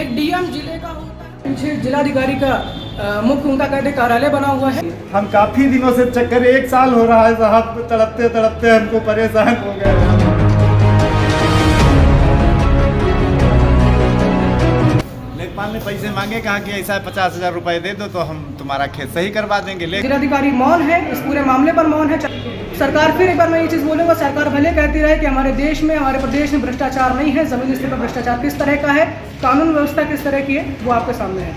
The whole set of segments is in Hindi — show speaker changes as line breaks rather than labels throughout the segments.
एक डीएम जिले का होता है, पीछे जिलाधिकारी का मुख्य उनका कहते कार्यालय बना हुआ है।
हम काफी दिनों से चक्कर 1 साल हो रहा है साहब, तड़पते तड़पते हमको परेशान हो गए। लेखपाल ने पैसे मांगे, कहा कि ऐसा 50,000 रुपए दे दो तो हम तुम्हारा खेत सही करवा देंगे।
जिलाधिकारी मौन है, इस पूरे मामले पर मौन है। सरकार फिर एक बार मैं ये चीज़ बोलूँगा, सरकार भले कहती रहे कि हमारे देश में, हमारे प्रदेश में भ्रष्टाचार नहीं है, जमीनी स्तर पर भ्रष्टाचार किस तरह का है, कानून व्यवस्था किस तरह की है, वो आपके सामने है।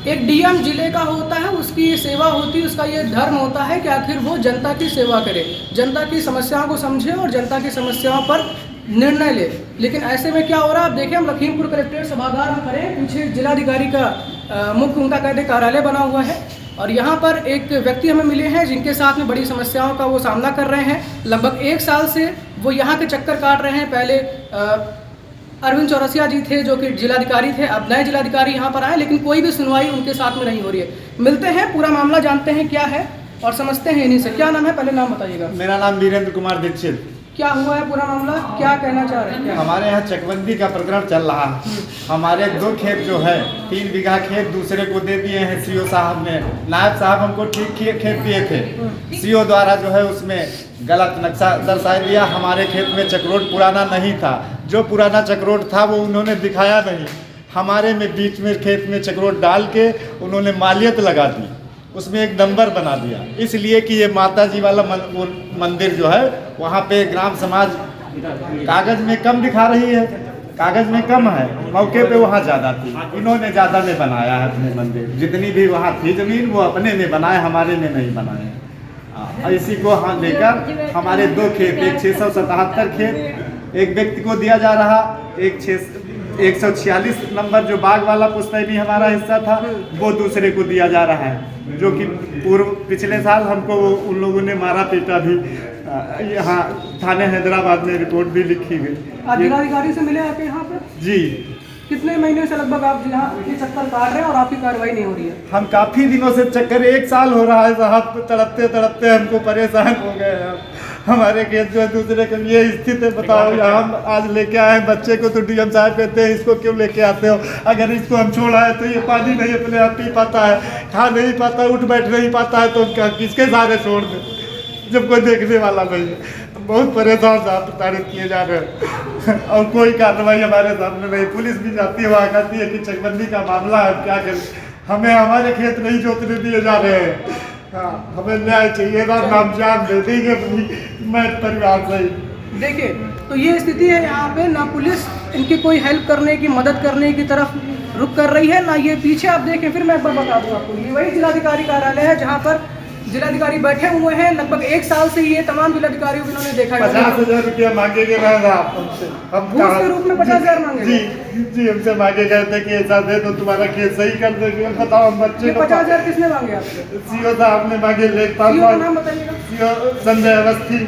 एक डीएम जिले का होता है, उसकी ये सेवा होती है, उसका ये धर्म होता है कि आखिर वो जनता की सेवा करे, जनता की समस्याओं को समझे और जनता की समस्याओं पर निर्णय ले। लेकिन ऐसे में क्या हो रहा है, आप देखें, हम लखीमपुर कलेक्ट्रेट सभागार में खड़े हैं, पीछे जिलाधिकारी का मुख्य उनका कहते कार्यालय बना हुआ है और यहाँ पर एक व्यक्ति हमें मिले हैं जिनके साथ में बड़ी समस्याओं का वो सामना कर रहे हैं। लगभग 1 साल से वो यहाँ के चक्कर काट रहे हैं। पहले अरविंद चौरसिया जी थे जो कि जिलाधिकारी थे, अब नए जिलाधिकारी यहाँ पर आए, लेकिन कोई भी सुनवाई उनके साथ में नहीं हो रही है। मिलते हैं, पूरा मामला जानते हैं क्या है और समझते हैं इन्हीं से। क्या नाम है, पहले नाम बताइएगा।
मेरा नाम वीरेंद्र कुमार दीक्षित।
क्या हुआ है पूरा मामला, क्या कहना चाह रहे हैं?
हमारे यहाँ चकबंदी का प्रकरण चल रहा है। हमारे 2 खेत जो है, 3 बीघा खेत दूसरे को दे दिए हैं सीओ साहब ने। नायब साहब हमको ठीक खेत दिए थे, सीओ द्वारा जो है उसमें गलत नक्शा दर्शा दिया। हमारे खेत में चक्रोट पुराना नहीं था, जो पुराना चक्रोट था वो उन्होंने दिखाया नहीं। हमारे में बीच में खेत में चक्रोट डाल के उन्होंने मालियत लगा दी, उसमें एक नंबर बना दिया, इसलिए कि ये माता जी वाला मंदिर जो है वहाँ पे ग्राम समाज कागज में कम दिखा रही है, कागज में कम है, मौके पे वहाँ ज़्यादा थी। इन्होंने ज़्यादा में बनाया है अपने मंदिर, जितनी भी वहाँ थी ज़मीन वो अपने में बनाए, हमारे में नहीं बनाए। इसी को हाँ लेकर हमारे 2 खेत, एक 677 खेत एक व्यक्ति को दिया जा रहा, एक 146 नंबर जो बाग वाला पुश्तैनी हमारा हिस्सा था वो दूसरे को दिया जा रहा है, जो कि पिछले साल हमको उन लोगों ने मारा पीटा भी। यहाँ थाने हैदराबाद में रिपोर्ट भी लिखी गई।
आज जिलाधिकारी से मिले आके यहाँ पे?
जी।
कितने महीने से लगभग आप यहाँ ये चक्कर काट रहे हैं और आपकी कार्रवाई नहीं हो रही है?
हम काफ़ी दिनों से चक्कर 1 साल हो रहा है साहब, तड़पते तड़पते हमको परेशान हो गए हैं। हमारे खेत जो है दूसरे के ये स्थिति है, बताओ। हम आज लेके आए बच्चे को तो डीएम साहब कहते हैं इसको क्यों लेके आते हो, अगर इसको हम छोड़ा है तो ये पानी नहीं अपने आप पी पाता है, खा नहीं पाता, उठ बैठ नहीं पाता है, तो किसके सहारे छोड़ दे जब कोई देखने वाला नहीं है। बहुत परेशान साहब प्रताड़ित किए जा रहे हैं और कोई कार्रवाई हमारे सामने नहीं। पुलिस भी जाती है, वहाँ कहती है कि चकबंदी का मामला है, क्या करें, हमें हमारे खेत नहीं जोतने दिए जा रहे हैं। हाँ, हमें न्याय चाहिए ना, नामजान दे देंगे मैं परिवार से।
देखिए, तो ये स्थिति है यहाँ पे, ना पुलिस इनकी कोई हेल्प करने की, मदद करने की तरफ रुख कर रही है, ना ये पीछे आप देखें। फिर मैं एक बार बता दूँ आपको, ये वही जिलाधिकारी कार्यालय है जहाँ पर जिलाधिकारी बैठे हुए हैं। लगभग 1 साल से ये तमाम जिलाधिकारियों को इन्होंने देखा।
50,000 रुपया मांगे गए आप हमसे, हम
के रूप में 50,000 मांगे?
जी, हमसे मांगे गए थे कि ऐसा दे तो तुम्हारा खेत सही कर देंगे। बताओ हम बच्चे को
50,000 किसने मांगे आपसे?
सीओ साहब ने मांगे। लेखपाल
का नाम बताइएगा।
सीओ संजय अवस्थी।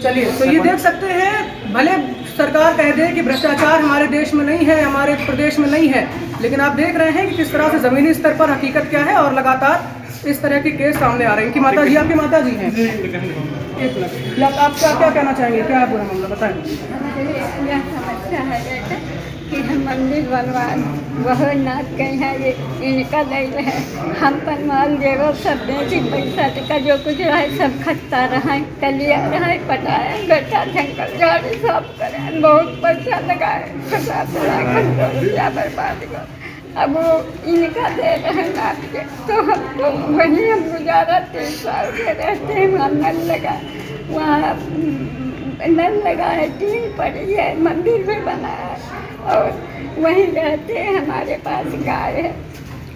चलिए, तो ये देख सकते हैं, भले सरकार कह दे कि भ्रष्टाचार हमारे देश में नहीं है, हमारे प्रदेश में नहीं है, लेकिन आप देख रहे हैं कि किस तरह से जमीनी स्तर पर हकीकत क्या है और लगातार इस तरह के केस सामने आ रहे हैं। कि माता जी, आपकी माता जी हैं? एक मिनट, आप क्या कहना चाहेंगे, क्या है पूरा मामला बताएं।
यह समस्या है बेटा कि हम मंदिर बनवाए, वह नाथ के हैं, ये इनका नहीं है। हम पर माल जेवर सब बेची, पैसा टिका जो कुछ रहा सब खत्ता रहा, कलिया रहा, पटाया, बेटा जंगल झाड़ी साफ करे, बहुत पैसा लगाए, 50 लाख रुपया बर्बाद कर। अब वो इनका दे रहे नाथ के, तो हमको वहीं हम गुजारा 3 साल के रहते हैं। वहाँ नल लगा, वहाँ नल लगा है, टीन पड़ी है, मंदिर भी बना है और वहीं रहते हैं। हमारे पास गाय है,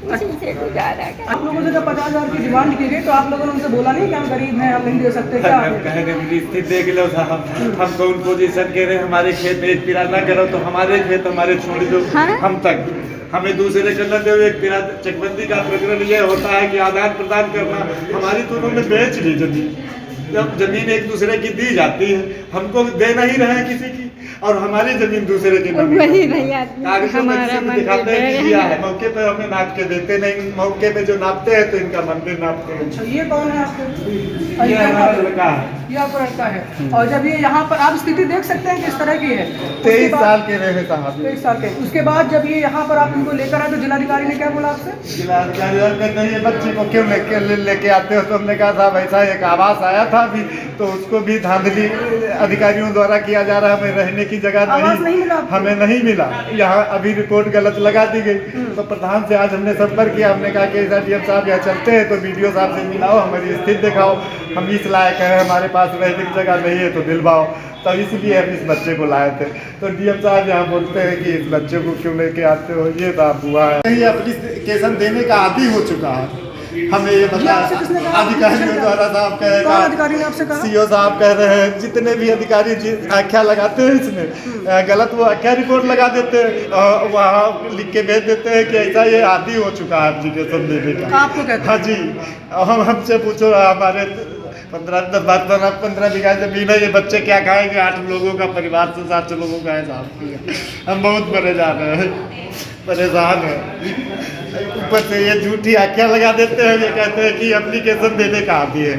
उसी से गुजारा कर।
आप लोगों से जब 50,000 की डिमांड की गई तो आप लोगों ने उनसे बोला नहीं कि हम गरीब हैं, हम नहीं दे सकते? क्या
कहेंगे स्थिति देख लो साहब, हमको उन पोजीशन कह रहे हमारे खेत में एक पिरा ना करो तो हमारे खेत हमारे छोड़ दो।
हाँ?
हम तक हमें दूसरे करना दे। एक पिरा चकबंदी का प्रकरण ये होता है कि आदान प्रदान करना, हमारी तो उन्होंने बेच ली जमीन, जब जमीन एक दूसरे की दी जाती है, हमको दे नहीं रहे हैं किसी की, और हमारी जमीन दूसरे की
वही भैया हमारा
दिखाते हैं कि दिया है, मौके पे हमें नाप के देते नहीं, मौके पे जो नापते हैं तो इनका मंदिर नापते हैं।
अच्छा, ये कौन है आपके?
ये हमारा लड़का है,
ये आपका लड़का है। और जब ये यहाँ पर आप स्थिति देख सकते हैं किस तरह की है।
23 साल के रहे साहब,
23 साल के। उसके बाद जब ये यहाँ पर आप इनको लेकर आए तो जिलाधिकारी ने क्या बोला आपसे?
जिलाधिकारी कहते हैं ये बच्चे को क्यों लेके आते हो? तो हमने कहा साहब ऐसा एक आवास आया था अभी, तो उसको भी धांधली अधिकारियों द्वारा किया जा रहा है, हमें रहने की जगह नहीं
मिला,
हमें नहीं मिला, यहाँ अभी रिपोर्ट गलत लगा दी गई। तो प्रधान से आज हमने संपर्क किया, हमने कहा कि ऐसा डीएम साहब यहाँ चलते हैं तो वीडियो साहब से मिलाओ, हमारी स्थिति दिखाओ, हम इस लायक है, हमारे पास रहने की जगह नहीं है तो दिलवाओ। तब इसलिए हम इस बच्चे को लाए थे। तो डीएम साहब यहाँ बोलते हैं कि इस बच्चे को क्यों लेके आते हो, ये साहब हुआ है, ये एप्लीकेशन देने का आदी हो चुका है। हमें ये बता अधिकारियों द्वारा साहब कहेगा,
अधिकारी ने आपसे कहा?
सीओ साहब कह रहे हैं, जितने भी अधिकारी आख्या लगाते हैं इसमें गलत वो आख्या रिपोर्ट लगा देते हैं, वहाँ लिख के भेज देते हैं कि ऐसा ये आदी हो चुका है एप्लीकेशन देने का।
आपको कहते हैं?
हाँ जी, हम हमसे पूछो, हमारे 15 बीघा जमीन है, ये बच्चे क्या खाएंगे? 8 लोगों का परिवार से 7 लोगों का है साहब। हम बहुत परेशान हैं, परेशान है। ऊपर से ये झूठी आख्या लगा देते हैं, ये कहते हैं कि एप्लीकेशन देने का आती है।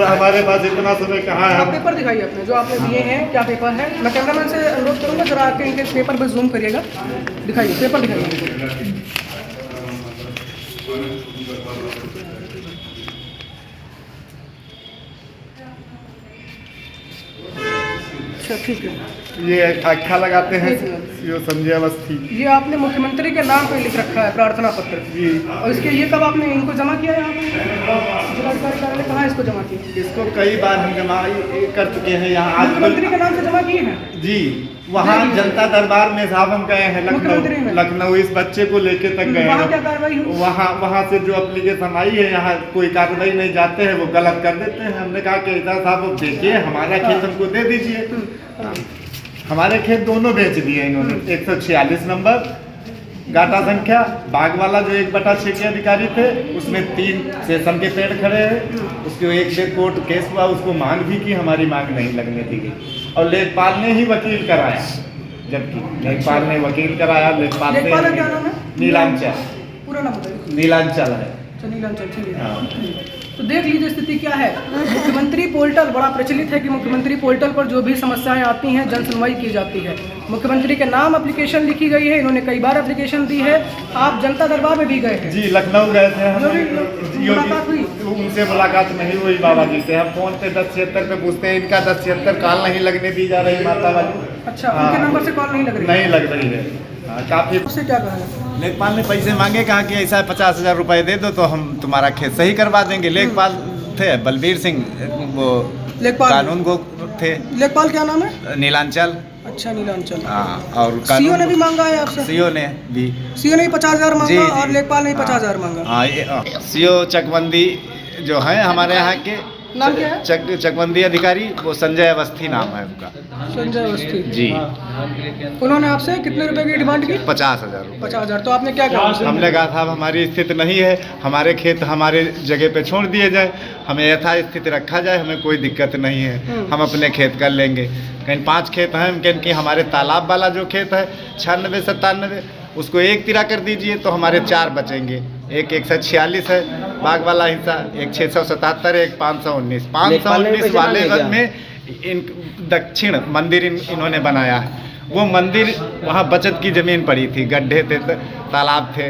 हमारे पास इतना समय कहाँ है?
आप पेपर दिखाइए अपने जो आपने दिए हैं, क्या पेपर है? मैं कैमरामैन से अनुरोध करूँगा जरा आके इनके पेपर पर जूम करिएगा, दिखाइए पेपर दिखाइए। अच्छा ठीक है,
ये आख्या लगाते हैं सीओ संजय अवस्थी।
ये आपने मुख्यमंत्री के नाम पे लिख रखा है प्रार्थना पत्र
जी,
और इसके ये कब आपने इनको जमा किया यहाँ पे? जिलाधिकारी कार्यालय ने कहाँ इसको जमा किया?
इसको कई बार हम जमा कर चुके हैं यहाँ। आज
मुख्यमंत्री के नाम से जमा किए हैं
जी, वहाँ जनता दरबार में साहब हम गए हैं लखनऊ, इस बच्चे को लेके तक गए
वहाँ क्या
हैं।
कार्रवाई हुई?
वहाँ से जो एप्लीकेशन आई है, यहाँ कोई कार्रवाई नहीं, जाते हैं वो गलत कर देते हैं। हमने कहा कि ऐसा साहब अब देखिए, हमारा खेत हमको दे दीजिए। हमारे खेत दोनों बेच दिए इन्होंने। 146 नंबर गाटा संख्या बाग वाला जो 1/6 के अधिकारी थे, उसमें 3 सेशन के पेड़ खड़े हैं। उसको एक से कोर्ट केस हुआ, उसको मांग भी की, हमारी मांग नहीं लगने दी गई। और लेखपाल ने ही वकील कराया, जबकि लेखपाल ने वकील कराया। लेखपाल
का क्या नाम है?
नीलांचल,
पूरा नाम बताइए।
नीलांचल है।
नीलांचल, चलिए।
हाँ।
तो देख लीजिए स्थिति क्या है। मुख्यमंत्री पोर्टल बड़ा प्रचलित है कि मुख्यमंत्री पोर्टल पर जो भी समस्याएं आती हैं जन सुनवाई की जाती है। मुख्यमंत्री के नाम एप्लीकेशन लिखी गई है, इन्होंने कई बार एप्लीकेशन दी है। आप जनता दरबार में भी गए हैं?
जी, लखनऊ गए थे हम।
मुलाकात हुई?
उनसे मुलाकात नहीं हुई बाबा जी से। हम फोन पे 1076 पे पूछते हैं, इनका 1076 कॉल नहीं लगने दी जा रही माता वाली।
अच्छा, उनके नंबर से कॉल नहीं लग रही?
नहीं लग रही है। काफी
उससे क्या कहा है?
लेखपाल ने पैसे मांगे, कहा कि ऐसा 50,000 रुपए दे दो तो हम तुम्हारा खेत सही करवा देंगे। लेखपाल थे बलबीर सिंह, वो कानून को थे।
लेखपाल क्या नाम है?
नीलांचल।
अच्छा, नीलांचल।
हाँ, और
सीओ ने भी मांगा है आपसे?
सीओ ने भी
50,000 मांगा और लेखपाल ने 50,000 मांगा।
हाँ, सीओ चकबंदी जो है हमारे यहाँ के,
नाम क्या है?
चकबंदी अधिकारी, वो संजय अवस्थी नाम है उनका।
संजय अवस्थी
जी।
उन्होंने आपसे कितने रुपए की डिमांड की?
50,000 रुपये।
50,000। तो आपने क्या कहा?
हमने कहा था हमारी स्थिति नहीं है, हमारे खेत हमारे जगह पे छोड़ दिए जाए, हमें यथास्थिति रखा जाए, हमें कोई दिक्कत नहीं है, हम अपने खेत कर लेंगे। कहीं 5 खेत हैं कि हमारे तालाब वाला जो खेत है 96-97, उसको 1 तिरा कर दीजिए तो हमारे 4 बचेंगे। एक 146 है बाग वाला हिस्सा, एक 677 है, एक 519 वाले में इन दक्षिण मंदिर इन्होंने बनाया है। वो मंदिर वहाँ बचत की जमीन पड़ी थी, गड्ढे थे, तालाब थे।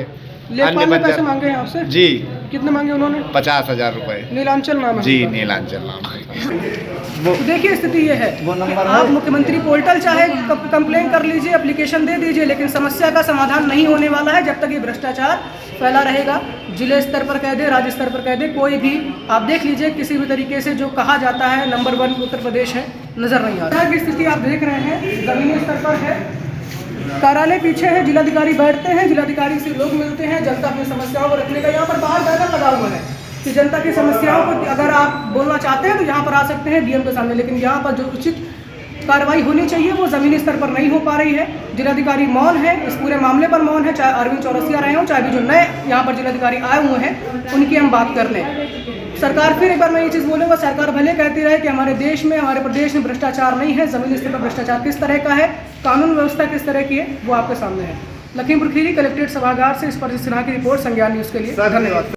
लेखपाल ने पैसे मांगे हैं आपसे?
जी।
कितने मांगे उन्होंने?
50,000 रुपए।
नीलांचल नाम है?
जी, नीलांचल नाम है।
तो देखिए स्थिति ये है,
वो नंबर
आप मुख्यमंत्री पोर्टल चाहे कंप्लेन कर लीजिए, एप्लीकेशन दे दीजिए, लेकिन समस्या का समाधान नहीं होने वाला है जब तक ये भ्रष्टाचार फैला रहेगा। जिले स्तर पर कह दे, राज्य स्तर पर कह दे, कोई भी आप देख लीजिए, किसी भी तरीके से जो कहा जाता है नंबर 1 उत्तर प्रदेश है, नजर नहीं आ रहा है। स्थिति आप देख रहे हैं जमीनी स्तर पर है। कार्यालय पीछे है, जिलाधिकारी बैठते हैं, जिलाधिकारी से लोग मिलते हैं, जनता अपनी समस्याओं को रखने का यहाँ पर बाहर बैनर लगा हुआ है कि जनता की समस्याओं को अगर आप बोलना चाहते हैं तो यहाँ पर आ सकते हैं डीएम के सामने। लेकिन यहाँ पर जो उचित कार्रवाई होनी चाहिए वो ज़मीनी स्तर पर नहीं हो पा रही है। जिलाधिकारी मौन है, इस पूरे मामले पर मौन है, चाहे अरविंद चौरसिया रहे हों, चाहे भी जो नए यहाँ पर जिलाधिकारी आए हुए हैं उनकी हम बात कर लें। सरकार, फिर एक बार मैं ये चीज़ बोलूँगा, सरकार भले कहती रहे कि हमारे देश में, हमारे प्रदेश में भ्रष्टाचार नहीं है, ज़मीनी स्तर पर भ्रष्टाचार किस तरह का है, कानून व्यवस्था किस तरह की है, वो आपके सामने है। लखीमपुर खीरी कलेक्ट्रेट सभागार से इस पर सिन्हा की रिपोर्ट संज्ञान न्यूज़ के लिए। धन्यवाद।